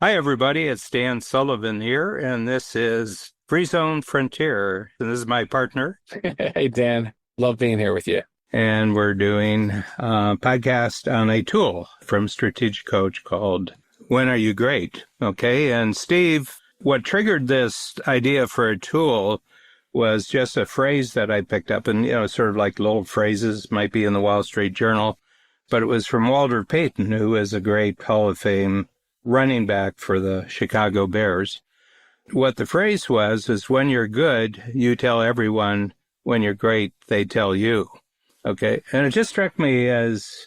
Hi, everybody. It's Dan Sullivan here, and this is Free Zone Frontier. And this is my partner, Hey, Dan. Love being here with you. and we're doing a podcast on a tool from Strategic Coach called When Are You Great? Okay. And Steve, what triggered this idea for a tool was just a phrase that I picked up, and, sort of like little phrases might be in the Wall Street Journal, but it was from Walter Payton, who is a great Hall of Fame running back for the Chicago Bears. What the phrase was is when you're good, you tell everyone. When you're great, they tell you. Okay. And it just struck me as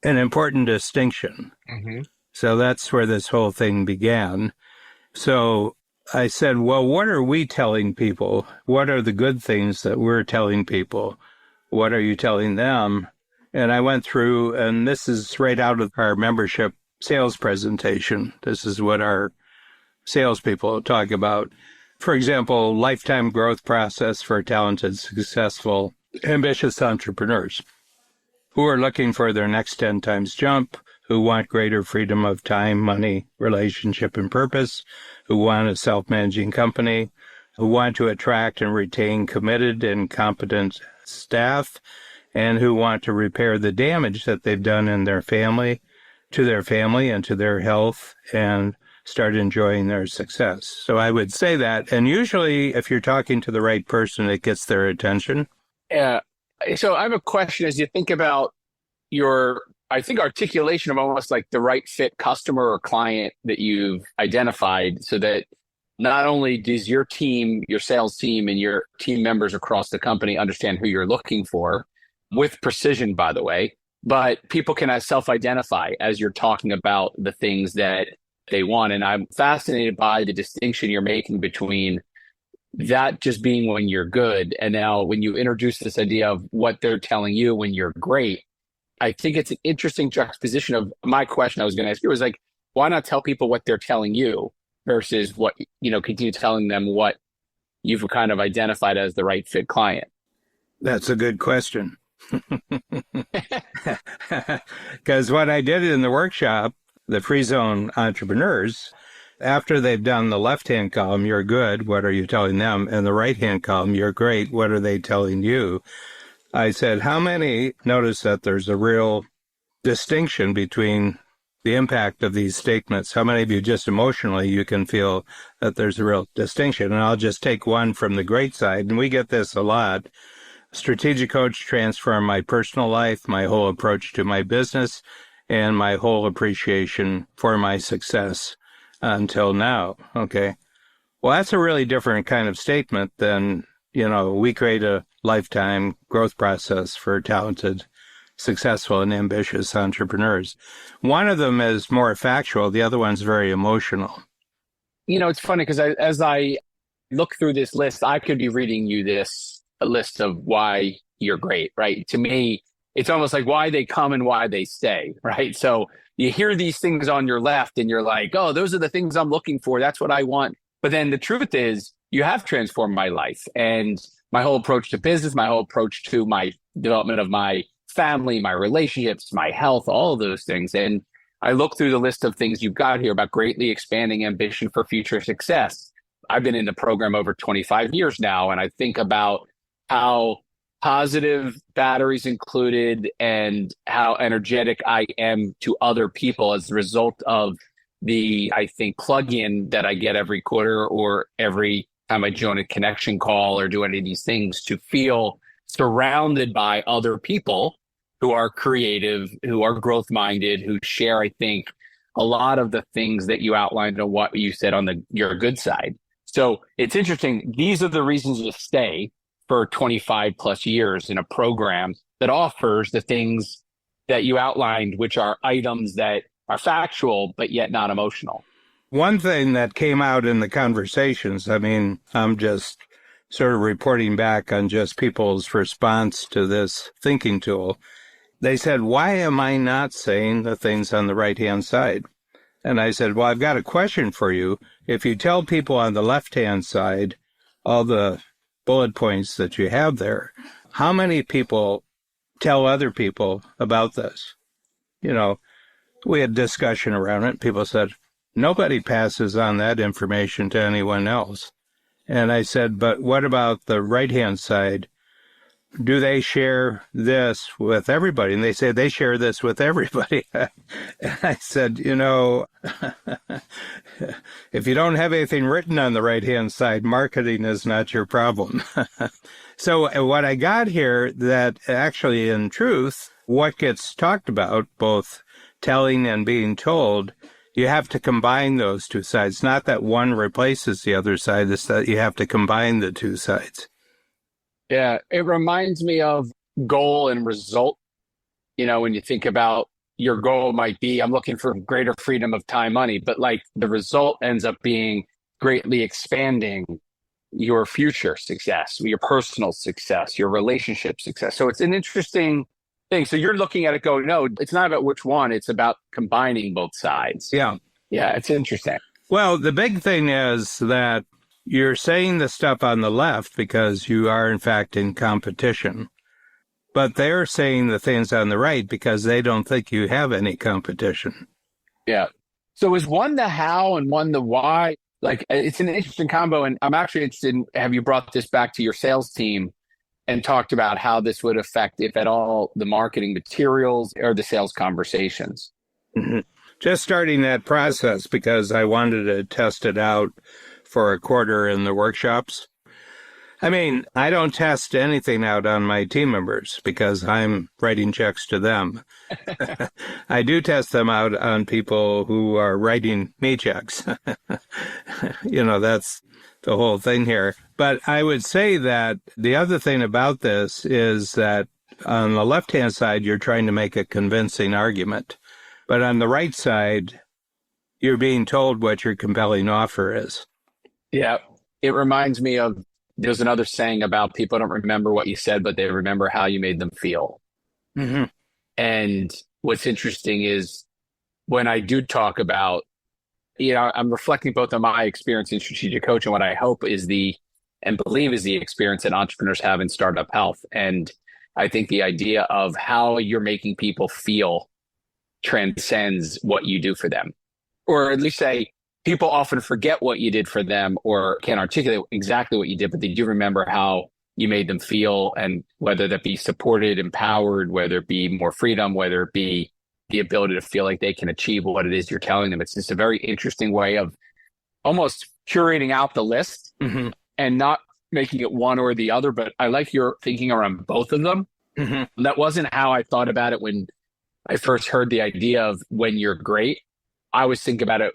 an important distinction. hmm So that's where this whole thing began. So I said, well, what are we telling people? What are the good things that we're telling people? What are you telling them? And I went through, and this is right out of our membership sales presentation. This is what our salespeople talk about. For example, lifetime growth process for talented, successful, ambitious entrepreneurs who are looking for their next 10 times jump, who want greater freedom of time, money, relationship, and purpose, who want a self-managing company, who want to attract and retain committed and competent staff, and who want to repair the damage that they've done in their family, to their family and to their health, and start enjoying their success. So I would say that. And usually, if you're talking to the right person, it gets their attention. Yeah. So I have a question as you think about I think, articulation of almost like the right fit customer or client that you've identified so that not only does your team, your sales team, and your team members across the company understand who you're looking for with precision, by the way, but people can self-identify as you're talking about the things that they want. And I'm fascinated by the distinction you're making between that just being when you're good. And now when you introduce this idea of what they're telling you when you're great, I think it's an interesting juxtaposition of my question I was going to ask you was like, why not tell people what they're telling you versus continue telling them what you've kind of identified as the right fit client? That's a good question. Because what I did in the workshop, the Free Zone entrepreneurs, after they've done the left-hand column, you're good, what are you telling them? And the right-hand column, you're great, what are they telling you? I said, how many notice that there's a real distinction between the impact of these statements? How many of you just emotionally, you can feel that there's a real distinction? And I'll just take one from the great side, and we get this a lot. Strategic Coach transformed my personal life, my whole approach to my business, and my whole appreciation for my success until now. Okay. Well, that's a really different kind of statement than, we create a lifetime growth process for talented, successful, and ambitious entrepreneurs. One of them is more factual. The other one's very emotional. It's funny because as I look through this list, I could be reading you this a list of why you're great, right? To me, it's almost like why they come and why they stay, right? So you hear these things on your left and you're like, oh, those are the things I'm looking for. That's what I want. But then the truth is you have transformed my life and my whole approach to business, my whole approach to my development of my family, my relationships, my health, all of those things. And I look through the list of things you've got here about greatly expanding ambition for future success. I've been in the program over 25 years now, and I think about how positive batteries included and how energetic I am to other people as a result of I think, plug-in that I get every quarter or every time I join a connection call or do any of these things to feel surrounded by other people who are creative, who are growth-minded, who share, I think, a lot of the things that you outlined on what you said on your good side. So it's interesting. These are the reasons to stay for 25 plus years in a program that offers the things that you outlined, which are items that are factual, but yet not emotional. One thing that came out in the conversations, I'm just sort of reporting back on just people's response to this thinking tool. They said, why am I not saying the things on the right-hand side? And I said, well, I've got a question for you. If you tell people on the left-hand side all the bullet points that you have there, how many people tell other people about this? We had discussion around it. People said, Nobody passes on that information to anyone else. And I said, but what about the right-hand side? Do they share this with everybody? And they say they share this with everybody. And I said, if you don't have anything written on the right-hand side, marketing is not your problem. So what I got here, that actually in truth, what gets talked about, both telling and being told, you have to combine those two sides. Not that one replaces the other side, it's that you have to combine the two sides. Yeah, it reminds me of goal and result. When you think about your goal might be, I'm looking for greater freedom of time, money, but like the result ends up being greatly expanding your future success, your personal success, your relationship success. So it's an interesting thing. So you're looking at it going, no, it's not about which one, it's about combining both sides. Yeah. Yeah, it's interesting. Well, the big thing is that you're saying the stuff on the left because you are, in fact, in competition. But they're saying the things on the right because they don't think you have any competition. Yeah. So is one the how and one the why? Like, it's an interesting combo. And I'm actually interested in, have you brought this back to your sales team and talked about how this would affect, if at all, the marketing materials or the sales conversations? Mm-hmm. Just starting that process because I wanted to test it out for a quarter in the workshops. I mean, I don't test anything out on my team members because I'm writing checks to them. I do test them out on people who are writing me checks. That's the whole thing here. But I would say that the other thing about this is that on the left-hand side, you're trying to make a convincing argument. But on the right side, you're being told what your compelling offer is. Yeah. It reminds me of, there's another saying about people don't remember what you said, but they remember how you made them feel. Mm-hmm. And what's interesting is when I do talk about, I'm reflecting both on my experience in strategic coaching, what I hope is and believe is the experience that entrepreneurs have in startup health. And I think the idea of how you're making people feel transcends what you do for them, or at least say, people often forget what you did for them or can't articulate exactly what you did, but they do remember how you made them feel, and whether that be supported, empowered, whether it be more freedom, whether it be the ability to feel like they can achieve what it is you're telling them. It's just a very interesting way of almost curating out the list mm-hmm. and not making it one or the other. But I like your thinking around both of them. Mm-hmm. That wasn't how I thought about it when I first heard the idea of when you're great. I always think about it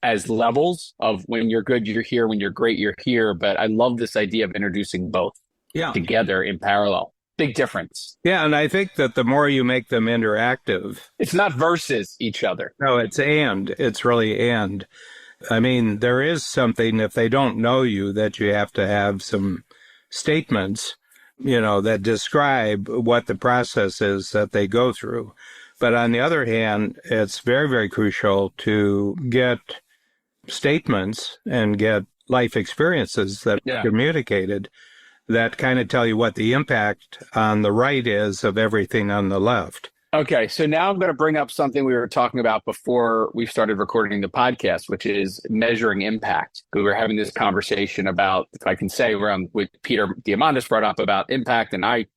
as levels of when you're good, you're here. When you're great, you're here. But I love this idea of introducing both together in parallel. Big difference. Yeah, and I think that the more you make them interactive. It's not versus each other. No, it's and. It's really and. I mean, there is something, if they don't know you, that you have to have some statements, that describe what the process is that they go through. But on the other hand, it's very, very crucial to get statements and get life experiences that are communicated that kind of tell you what the impact on the right is of everything on the left. Okay, so now I'm going to bring up something we were talking about before we started recording the podcast, which is measuring impact. We were having this conversation about, if I can say, around what Peter Diamandis brought up about impact, and I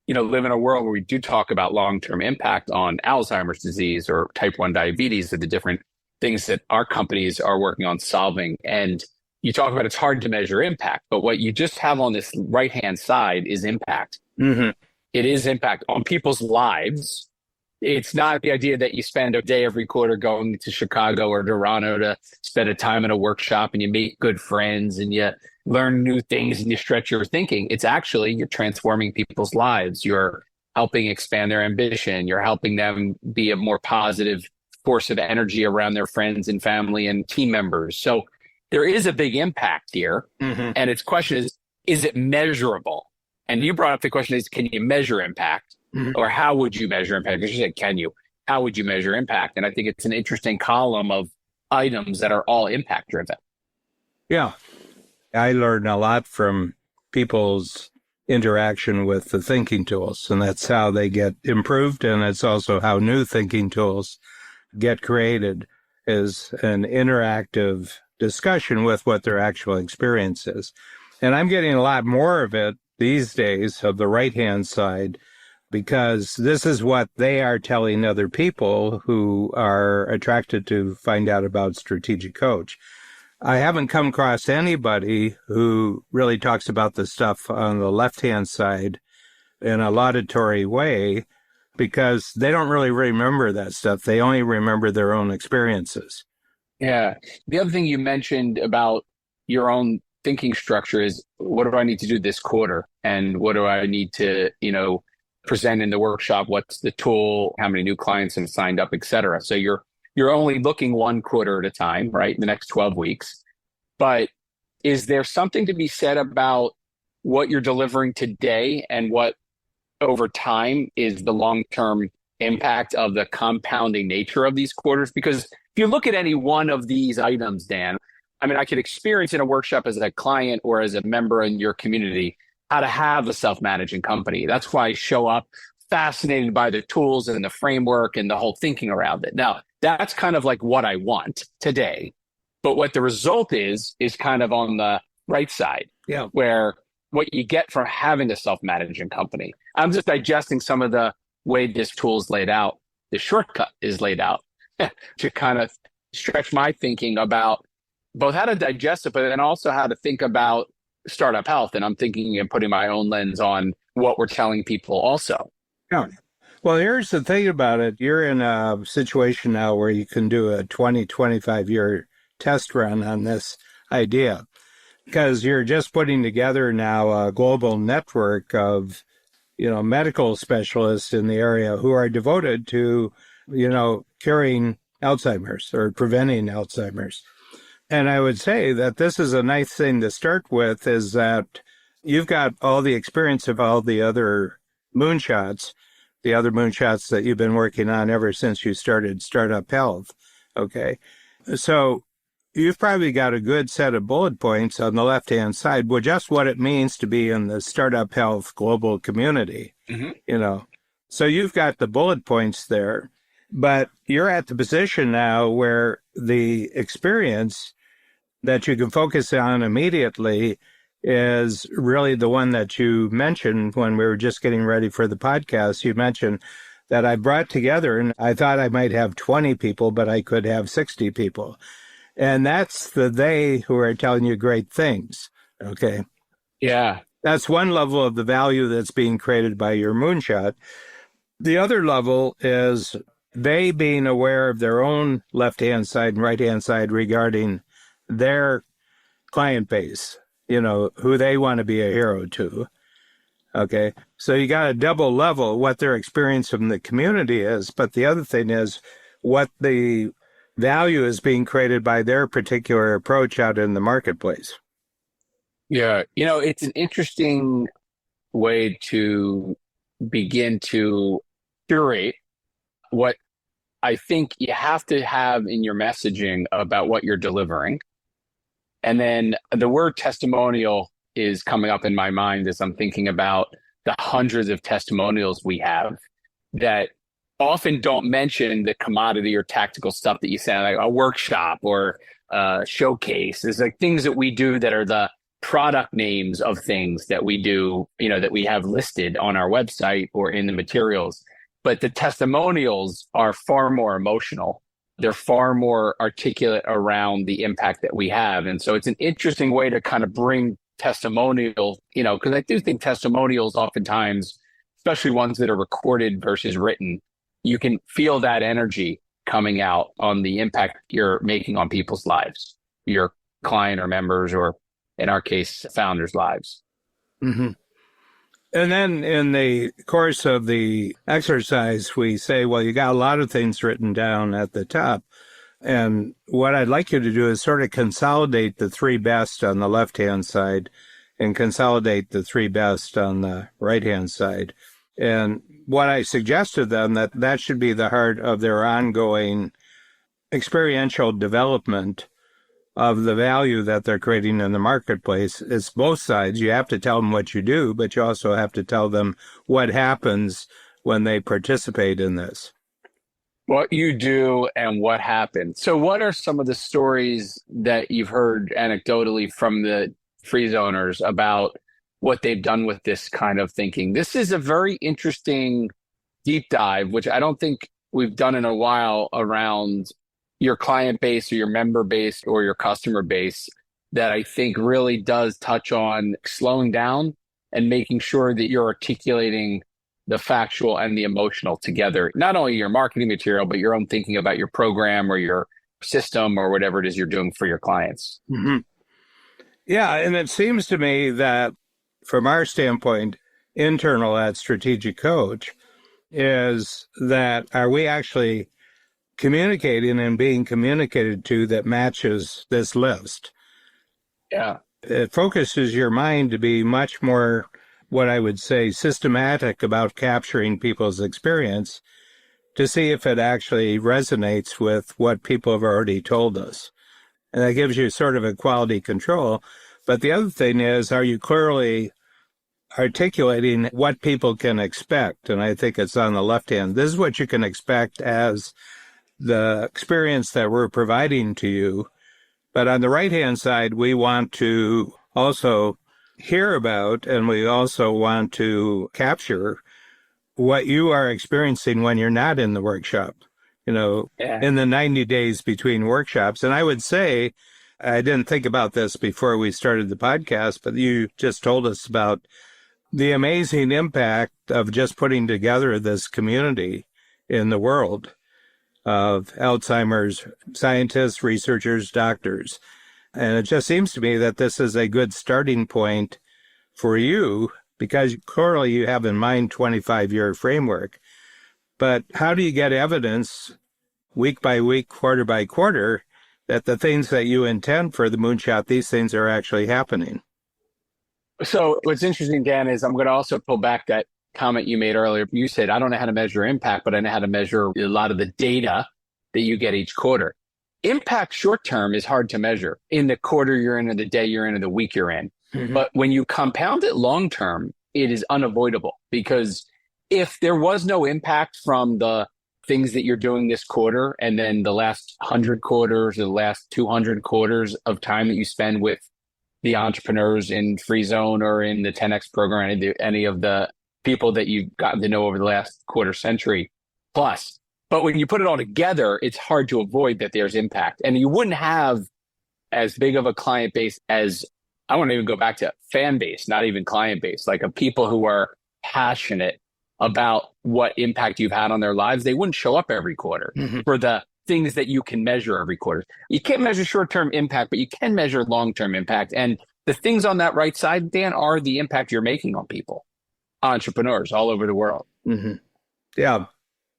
live in a world where we do talk about long-term impact on Alzheimer's disease or type 1 diabetes, or the different things that our companies are working on solving. And you talk about it's hard to measure impact, but what you just have on this right-hand side is impact. Mm-hmm. It is impact on people's lives. It's not the idea that you spend a day every quarter going to Chicago or Toronto to spend a time in a workshop and you meet good friends and you learn new things and you stretch your thinking. It's actually, you're transforming people's lives. You're helping expand their ambition. You're helping them be a more positive force of energy around their friends and family and team members. So there is a big impact here. Mm-hmm. And its question is it measurable? And you brought up the question is, can you measure impact? Mm-hmm. Or how would you measure impact? Because you said, can you? How would you measure impact? And I think it's an interesting column of items that are all impact driven. Yeah. I learn a lot from people's interaction with the thinking tools, and that's how they get improved. And it's also how new thinking tools get created. is an interactive discussion with what their actual experience is. And I'm getting a lot more of it these days of the right-hand side, because this is what they are telling other people who are attracted to find out about Strategic Coach. I haven't come across anybody who really talks about the stuff on the left-hand side in a laudatory way, because they don't really remember that stuff. They only remember their own experiences. Yeah. The other thing you mentioned about your own thinking structure is, what do I need to do this quarter? And what do I need to, present in the workshop? What's the tool? How many new clients have signed up, et cetera. So you're only looking one quarter at a time, right? In the next 12 weeks. But is there something to be said about what you're delivering today and what over time is the long-term impact of the compounding nature of these quarters? Because if you look at any one of these items, Dan, I mean, I could experience in a workshop as a client or as a member in your community how to have a self-managing company. That's why I show up fascinated by the tools and the framework and the whole thinking around it. Now, that's kind of like what I want today. But what the result is kind of on the right side, where what you get from having a self-managing company. I'm just digesting some of the way this tool is laid out. The shortcut is laid out to kind of stretch my thinking about both how to digest it, but then also how to think about startup health. And I'm thinking and putting my own lens on what we're telling people also. Yeah. Well, here's the thing about it. You're in a situation now where you can do a 20, 25-year test run on this idea, because you're just putting together now a global network of, medical specialists in the area who are devoted to, curing Alzheimer's or preventing Alzheimer's. And I would say that this is a nice thing to start with, is that you've got all the experience of all the other moonshots that you've been working on ever since you started Startup Health. Okay. So you've probably got a good set of bullet points on the left-hand side with just what it means to be in the Startup Health global community, So you've got the bullet points there, but you're at the position now where the experience that you can focus on immediately is really the one that you mentioned when we were just getting ready for the podcast. You mentioned that I brought together, and I thought I might have 20 people, but I could have 60 people. And that's the they who are telling you great things. Okay. Yeah. That's one level of the value that's being created by your moonshot. The other level is they being aware of their own left-hand side and right-hand side regarding their client base, who they want to be a hero to. Okay. So you got a double level what their experience from the community is. But the other thing is what the value is being created by their particular approach out in the marketplace. Yeah. It's an interesting way to begin to curate what I think you have to have in your messaging about what you're delivering. And then the word testimonial is coming up in my mind as I'm thinking about the hundreds of testimonials we have that often don't mention the commodity or tactical stuff that you say, like a workshop or a showcase. There's like things that we do that are the product names of things that we do, that we have listed on our website or in the materials. But the testimonials are far more emotional. They're far more articulate around the impact that we have. And so it's an interesting way to kind of bring testimonial, because I do think testimonials oftentimes, especially ones that are recorded versus written, you can feel that energy coming out on the impact you're making on people's lives, your client or members, or in our case, founders' lives. Mm-hmm. And then in the course of the exercise, we say, well, you got a lot of things written down at the top. And what I'd like you to do is sort of consolidate the three best on the left-hand side and consolidate the three best on the right-hand side. And what I suggest to them that should be the heart of their ongoing experiential development of the value that they're creating in the marketplace. It's both sides. You have to tell them what you do, but you also have to tell them what happens when they participate in this. what you do and what happened. So, what are some of the stories that you've heard anecdotally from the free zoners about what they've done with this kind of thinking? This is a very interesting deep dive, which I don't think we've done in a while around your client base or your member base or your customer base, that I think really does touch on slowing down and making sure that you're articulating the factual and the emotional together, not only your marketing material, but your own thinking about your program or your system or whatever it is you're doing for your clients. Mm-hmm. Yeah, and it seems to me that from our standpoint, internal at Strategic Coach, is that are we actually communicating and being communicated to that matches this list? Yeah. It focuses your mind to be much more, what I would say, systematic about capturing people's experience to see if it actually resonates with what people have already told us. And that gives you sort of a quality control. But the other thing is, are you clearly articulating what people can expect? And I think it's on the left hand. This is what you can expect as the experience that we're providing to you. But on the right-hand side, we want to also hear about, and we also want to capture what you are experiencing when you're not in the workshop, Yeah. in the 90 days between workshops. And I would say, I didn't think about this before we started the podcast, but you just told us about the amazing impact of just putting together this community in the world of Alzheimer's scientists, researchers, doctors. And it just seems to me that this is a good starting point for you because clearly you have in mind 25-year framework. But how do you get evidence week by week, quarter by quarter, that the things that you intend for the moonshot, these things are actually happening? So what's interesting, Dan, is I'm going to also pull back that comment you made earlier. You said, I don't know how to measure impact, but I know how to measure a lot of the data that you get each quarter. Impact short term is hard to measure in the quarter you're in, or the day you're in, or the week you're in. Mm-hmm. But when you compound it long term, it is unavoidable, because if there was no impact from the things that you're doing this quarter, and then the last 100 quarters or the last 200 quarters of time that you spend with the entrepreneurs in Free Zone or in the 10X program, any of the people that you've gotten to know over the last quarter century plus. But when you put it all together, it's hard to avoid that there's impact. And you wouldn't have as big of a client base as, I want to even go back to fan base, not even client base, like of people who are passionate about what impact you've had on their lives. They wouldn't show up every quarter for the things that you can measure every quarter. You can't measure short-term impact, but you can measure long-term impact. And the things on that right side, Dan, are the impact you're making on people, entrepreneurs all over the world. Mm-hmm. Yeah.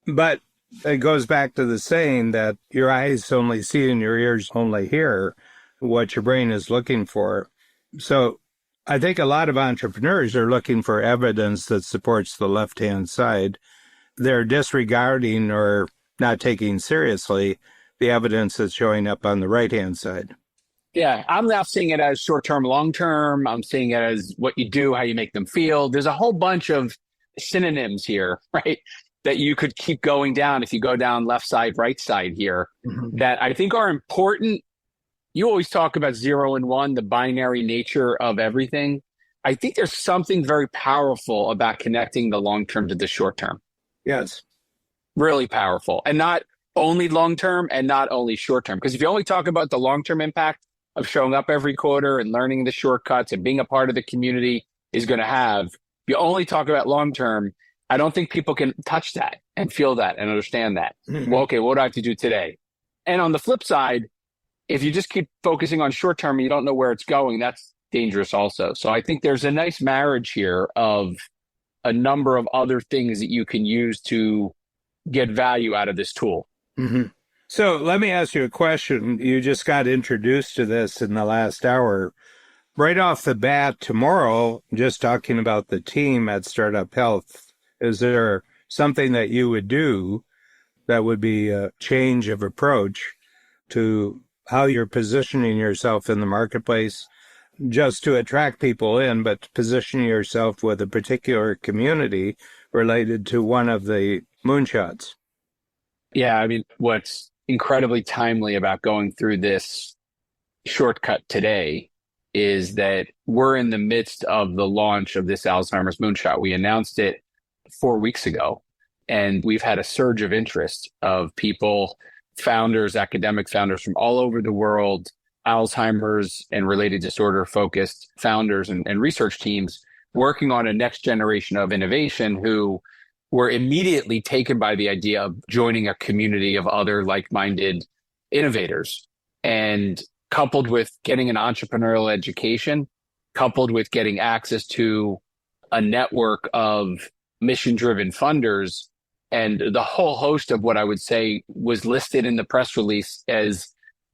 But it goes back to the saying that your eyes only see and your ears only hear what your brain is looking for. So I think a lot of entrepreneurs are looking for evidence that supports the left-hand side. They're disregarding or not taking seriously the evidence that's showing up on the right-hand side. Yeah, I'm now seeing it as short-term, long-term. I'm seeing it as what you do, how you make them feel. There's a whole bunch of synonyms here, right, that you could keep going down if you go down left side, right side here, that I think are important. You always talk about 0 and 1, the binary nature of everything. I think there's something very powerful about connecting the long-term to the short-term. Yes. Really powerful. And not only long-term and not only short-term. Because if you only talk about the long-term impact of showing up every quarter and learning the shortcuts and being a part of the community is going to have, if you only talk about long-term, I don't think people can touch that and feel that and understand that. Well, okay, what do I have to do today? And on the flip side, if you just keep focusing on short-term and you don't know where it's going, that's dangerous also. So I think there's a nice marriage here of a number of other things that you can use to get value out of this tool. Mm-hmm. So let me ask you a question. You just got introduced to this in the last hour. Right off the bat, tomorrow, just talking about the team at Startup Health, is there something that you would do that would be a change of approach to how you're positioning yourself in the marketplace, just to attract people in, but positioning yourself with a particular community related to one of the moonshots? Yeah, I mean, what's incredibly timely about going through this shortcut today is that we're in the midst of the launch of this Alzheimer's moonshot. We announced it 4 weeks ago, and we've had a surge of interest of people, founders, academic founders from all over the world, Alzheimer's and related disorder focused founders and research teams working on a next generation of innovation who were immediately taken by the idea of joining a community of other like-minded innovators. And coupled with getting an entrepreneurial education, coupled with getting access to a network of mission-driven funders, and the whole host of what I would say was listed in the press release as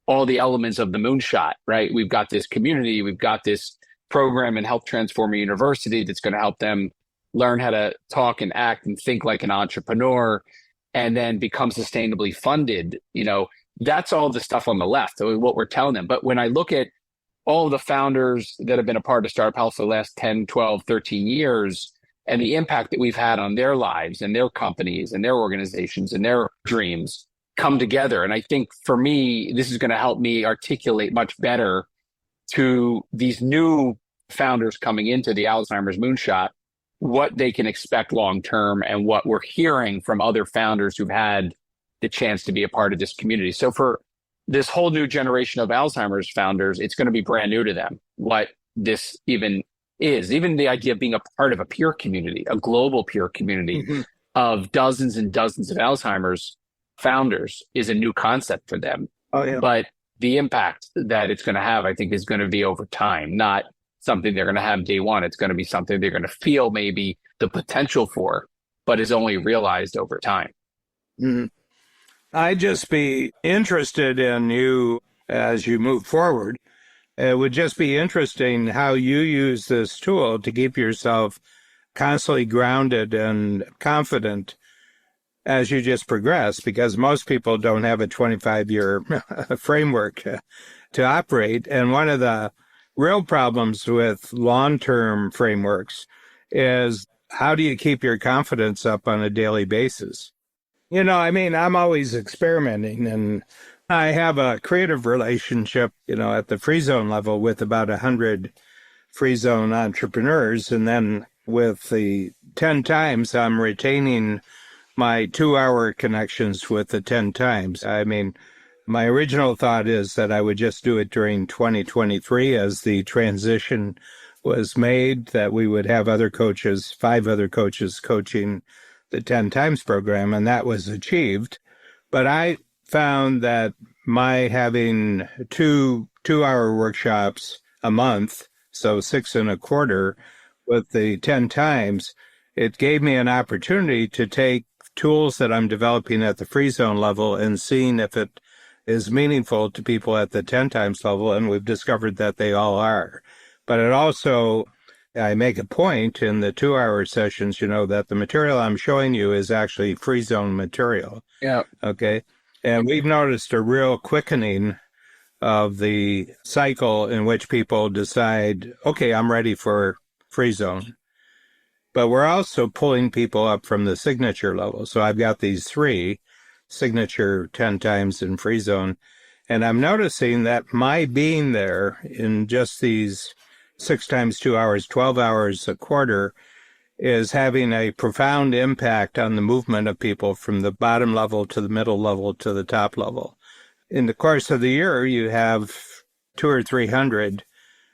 all the elements of the moonshot, right? We've got this community, we've got this program in Health Transformer University that's going to help them learn how to talk and act and think like an entrepreneur, and then become sustainably funded. That's all the stuff on the left, what we're telling them. But when I look at all of the founders that have been a part of Startup Health for the last 10, 12, 13 years, and the impact that we've had on their lives and their companies and their organizations and their dreams come together. And I think for me, this is going to help me articulate much better to these new founders coming into the Alzheimer's moonshot what they can expect long term and what we're hearing from other founders who've had the chance to be a part of this community. So for this whole new generation of Alzheimer's founders, it's going to be brand new to them what this even is. Even the idea of being a part of a peer community, a global peer community of dozens and dozens of Alzheimer's founders is a new concept for them. Oh, yeah. But the impact that it's going to have, I think, is going to be over time, not something they're going to have day one. It's going to be something they're going to feel maybe the potential for, but is only realized over time. Mm-hmm. I'd just be interested in you as you move forward. It would just be interesting how you use this tool to keep yourself constantly grounded and confident as you just progress, because most people don't have a 25-year framework to operate. And one of the real problems with long-term frameworks is how do you keep your confidence up on a daily basis? I'm always experimenting, and I have a creative relationship, at the free zone level with about 100 free zone entrepreneurs. And then with the 10 times, I'm retaining my 2-hour connections with the 10 times. My original thought is that I would just do it during 2023 as the transition was made, that we would have 5 other coaches coaching the 10 times program, and that was achieved. But I found that my having two-hour workshops a month, so 6 and a quarter with the 10 times, it gave me an opportunity to take tools that I'm developing at the free zone level and seeing if it is meaningful to people at the 10 times level, and we've discovered that they all are. But it also, I make a point in the 2-hour sessions, that the material I'm showing you is actually free zone material. Yeah. Okay. And we've noticed a real quickening of the cycle in which people decide, okay, I'm ready for free zone. But we're also pulling people up from the signature level. So I've got these 3, signature, 10 times, and free zone. And I'm noticing that my being there in just these 6 times 2 hours, 12 hours a quarter is having a profound impact on the movement of people from the bottom level to the middle level to the top level. In the course of the year, you have 200 or 300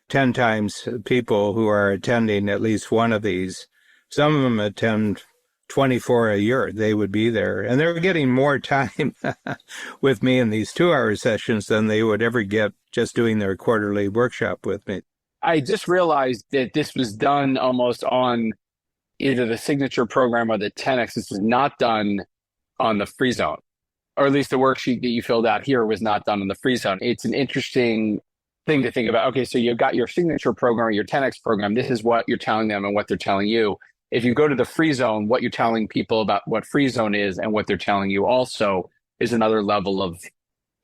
10 times people who are attending at least one of these. Some of them attend 24 a year. They would be there. And they're getting more time with me in these 2-hour sessions than they would ever get just doing their quarterly workshop with me. I just realized that this was done almost on either the signature program or the 10X. This was not done on the free zone, or at least the worksheet that you filled out here was not done on the free zone. It's an interesting thing to think about. Okay, so you've got your signature program or your 10X program. This is what you're telling them and what they're telling you. If you go to the free zone, what you're telling people about what free zone is and what they're telling you also is another level of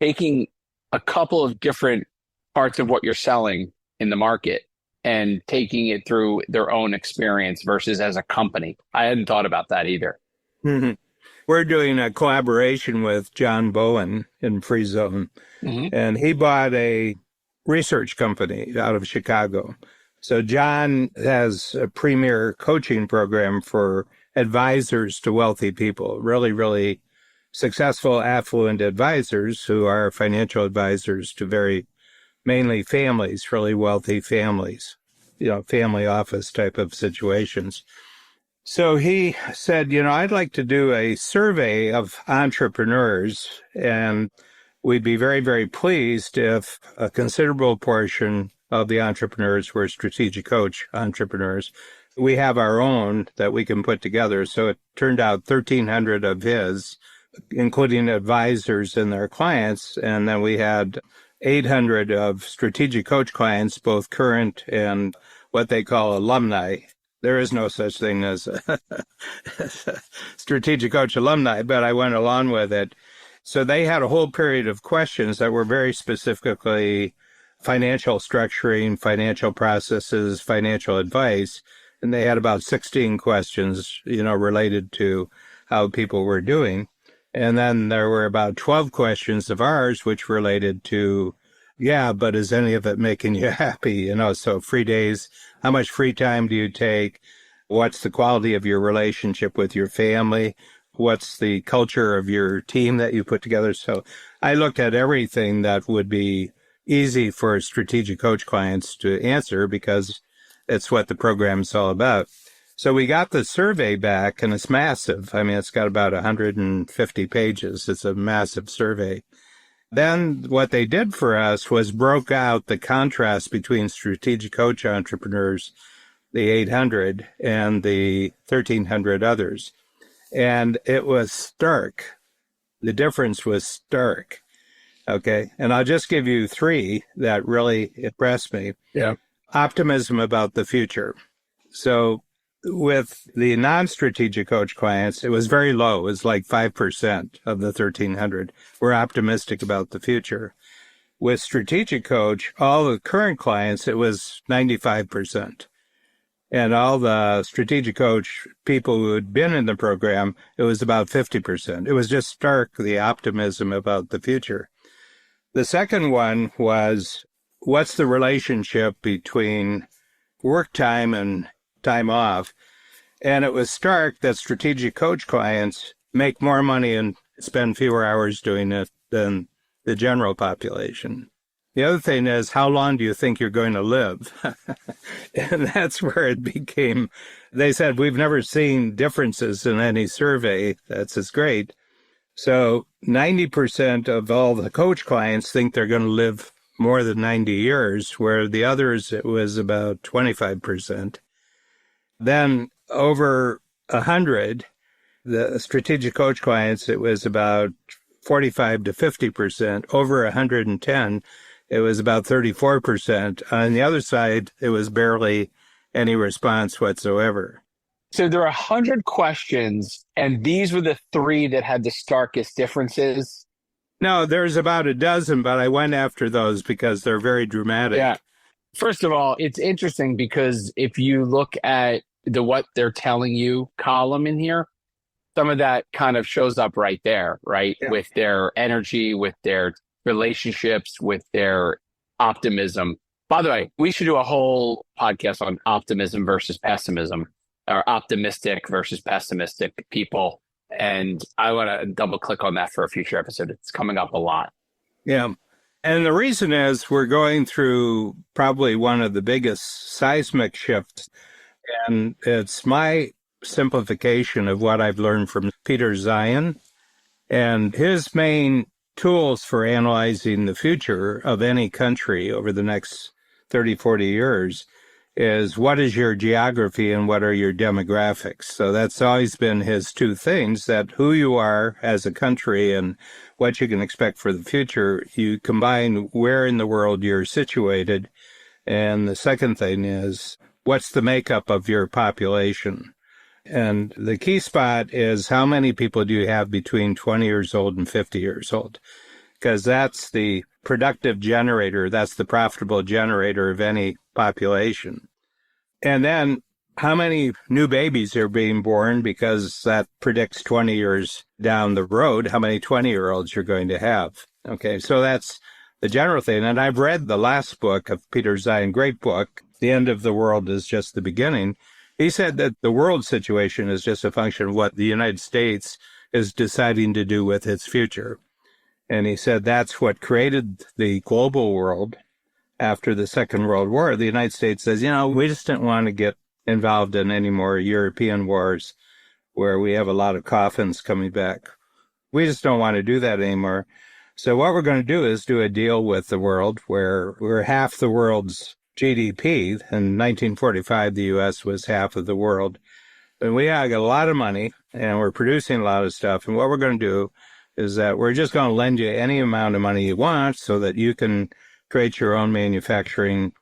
taking a couple of different parts of what you're selling in the market and taking it through their own experience versus as a company. I hadn't thought about that either. Mm-hmm. we're doing a collaboration with John Bowen in Free Zone, Hmm. and he bought a research company out of Chicago. So John has a premier coaching program for advisors to wealthy people, really, really successful, affluent advisors who are financial advisors to very mainly families, really wealthy families, family office type of situations. So he said, I'd like to do a survey of entrepreneurs, and we'd be very, very pleased if a considerable portion of the entrepreneurs were strategic coach entrepreneurs. We have our own that we can put together. So it turned out 1,300 of his, including advisors and their clients. And then we had 800 of strategic coach clients, both current and what they call alumni. There is no such thing as a strategic coach alumni, but I went along with it. So they had a whole period of questions that were very specifically financial structuring, financial processes, financial advice. And they had about 16 questions, related to how people were doing. And then there were about 12 questions of ours, which related to, yeah, but is any of it making you happy? So free days, how much free time do you take? What's the quality of your relationship with your family? What's the culture of your team that you put together? So I looked at everything that would be easy for strategic coach clients to answer because it's what the program is all about. So we got the survey back, and it's massive. I mean, it's got about 150 pages. It's a massive survey. Then what they did for us was broke out the contrast between strategic coach entrepreneurs, the 800, and the 1,300 others. And it was stark. The difference was stark. Okay. And I'll just give you three that really impressed me. Yeah. Optimism about the future. So with the non-strategic coach clients, it was very low. It was like 5% of the 1,300 were optimistic about the future. With strategic coach, all the current clients, it was 95%. And all the strategic coach people who had been in the program, it was about 50%. It was just stark, the optimism about the future. The second one was, what's the relationship between work time and time off? And it was stark that strategic coach clients make more money and spend fewer hours doing it than the general population. The other thing is, how long do you think you're going to live? And that's where it became, they said, we've never seen differences in any survey. That's just great. So 90% of all the coach clients think they're going to live more than 90 years, where the others, it was about 25%. Then over 100, the strategic coach clients, it was about 45 to 50%. Over 110, it was about 34%. On the other side, it was barely any response whatsoever. So there are 100 questions, and these were the three that had the starkest differences. No, there's about a dozen, but I went after those because they're very dramatic. Yeah. First of all, it's interesting because if you look at the what they're telling you column in here, some of that kind of shows up right there, right? Yeah. With their energy, with their relationships, with their optimism. By the way, we should do a whole podcast on optimism versus pessimism, or optimistic versus pessimistic people. And I want to double click on that for a future episode. It's coming up a lot. Yeah. And the reason is we're going through probably one of the biggest seismic shifts. And it's my simplification of what I've learned from Peter Zion. And his main tools for analyzing the future of any country over the next 30, 40 years is what is your geography and what are your demographics. So that's always been his two things, that who you are as a country and what you can expect for the future. You combine where in the world you're situated. And the second thing is, what's the makeup of your population? And the key spot is, how many people do you have between 20 years old and 50 years old? Because that's the productive generator, that's the profitable generator of any population. And then how many new babies are being born, because that predicts 20 years down the road how many 20-year-olds you're going to have. Okay, so that's the general thing. And I've read the last book of Peter Zeihan, great book, The End of the World is Just the Beginning. He said that the world situation is just a function of what the United States is deciding to do with its future. And he said that's what created the global world after the Second World War. The United States says, we just didn't want to get involved in any more European wars where we have a lot of coffins coming back. We just don't want to do that anymore. So what we're going to do is do a deal with the world where we're half the world's GDP. In 1945, the U.S. was half of the world. And we got a lot of money, and we're producing a lot of stuff. And what we're going to do is that we're just going to lend you any amount of money you want so that you can create your own manufacturing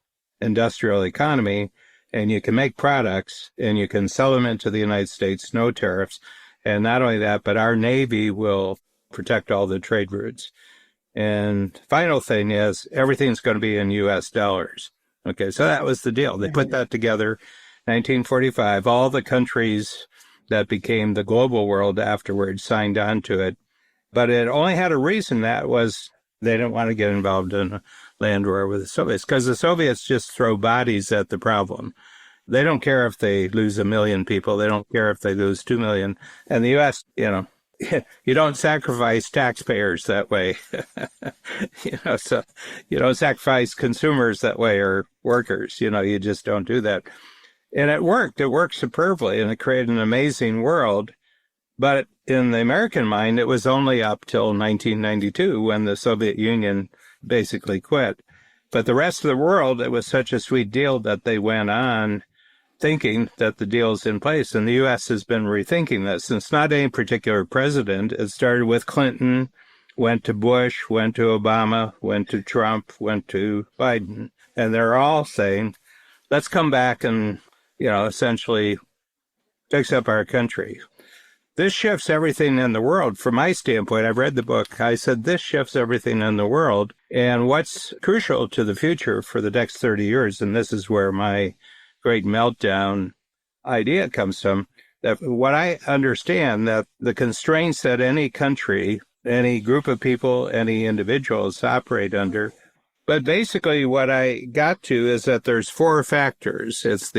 industrial economy, and you can make products and you can sell them into the United States, no tariffs. And not only that, but our Navy will protect all the trade routes. And final thing is everything's going to be in U.S. dollars. Okay, so that was the deal. They put that together, 1945. All the countries that became the global world afterwards signed on to it. But it only had a reason, that was they didn't want to get involved in a land war with the Soviets, because the Soviets just throw bodies at the problem. They don't care if they lose 1 million people. They don't care if they lose 2 million. And the U.S., you don't sacrifice taxpayers that way. So you don't sacrifice consumers that way, or workers. You just don't do that. And it worked. It worked superbly, and it created an amazing world. But in the American mind, it was only up till 1992 when the Soviet Union basically quit. But the rest of the world, it was such a sweet deal that they went on thinking that the deal's in place. And the U.S. has been rethinking this. And it's not any particular president. It started with Clinton, went to Bush, went to Obama, went to Trump, went to Biden. And they're all saying, let's come back and, essentially fix up our country. This shifts everything in the world. From my standpoint, I've read the book. I said this shifts everything in the world. And what's crucial to the future for the next 30 years, and this is where my great meltdown idea comes from, that what I understand, that the constraints that any country, any group of people, any individuals operate under. But basically what I got to is that there's 4 factors. It's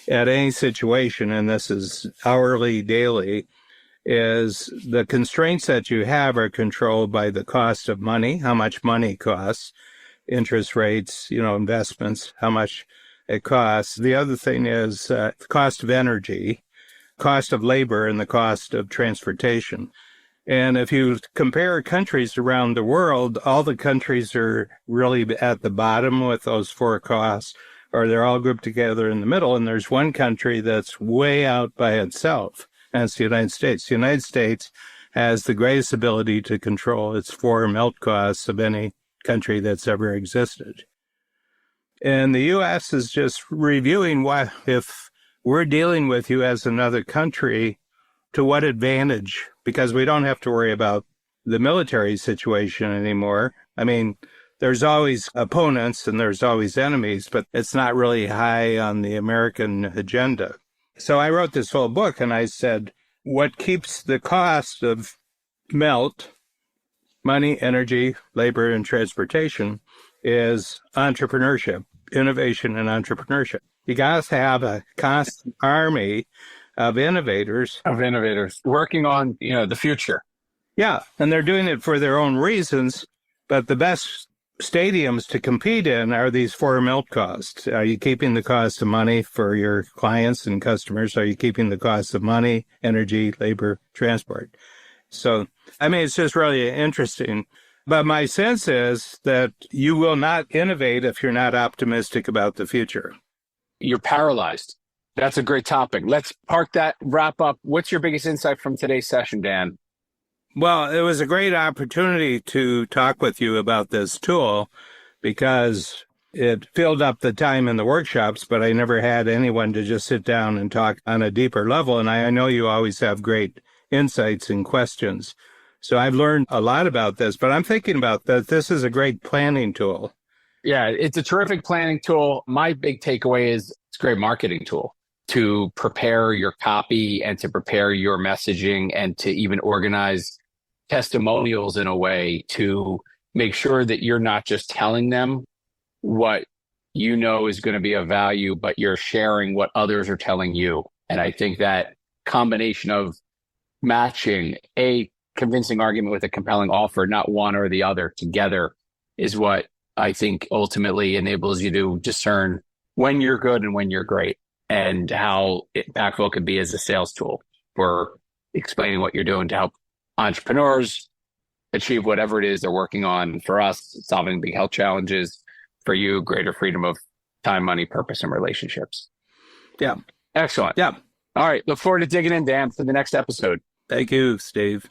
at any situation, and this is hourly, daily, is the constraints that you have are controlled by the cost of money, how much money costs, interest rates, investments, how much it costs. The other thing is the cost of energy, cost of labor, and the cost of transportation. And if you compare countries around the world, all the countries are really at the bottom with those 4 costs, or they're all grouped together in the middle. And there's one country that's way out by itself. And it's the United States. The United States has the greatest ability to control its 4 melt costs of any country that's ever existed. And the U.S. is just reviewing if we're dealing with you as another country, to what advantage? Because we don't have to worry about the military situation anymore. I mean, there's always opponents and there's always enemies, but it's not really high on the American agenda. So I wrote this whole book and I said, what keeps the cost of melt, money, energy, labor, and transportation is entrepreneurship, innovation and entrepreneurship. You got to have a constant army of innovators. Working on, the future. Yeah, and they're doing it for their own reasons, but the best stadiums to compete in are these 4 melt costs. Are you keeping the cost of money for your clients and customers? Are you keeping the cost of money, energy, labor, transport? So, it's just really interesting. But my sense is that you will not innovate if you're not optimistic about the future. You're paralyzed. That's a great topic. Let's park that, wrap up. What's your biggest insight from today's session, Dan? Well, it was a great opportunity to talk with you about this tool because it filled up the time in the workshops, but I never had anyone to just sit down and talk on a deeper level. And I know you always have great insights and questions. So I've learned a lot about this, but I'm thinking about that this is a great planning tool. Yeah, it's a terrific planning tool. My big takeaway is it's a great marketing tool. to prepare your copy and to prepare your messaging and to even organize testimonials in a way to make sure that you're not just telling them what you know is going to be of value, but you're sharing what others are telling you. And I think that combination of matching a convincing argument with a compelling offer, not one or the other together, is what I think ultimately enables you to discern when you're good and when you're great, and how impactful it can be as a sales tool for explaining what you're doing to help entrepreneurs achieve whatever it is they're working on. For us, solving big health challenges. For you, greater freedom of time, money, purpose, and relationships. Yeah. Excellent. Yeah. All right. Look forward to digging in, Dan, for the next episode. Thank you, Steve.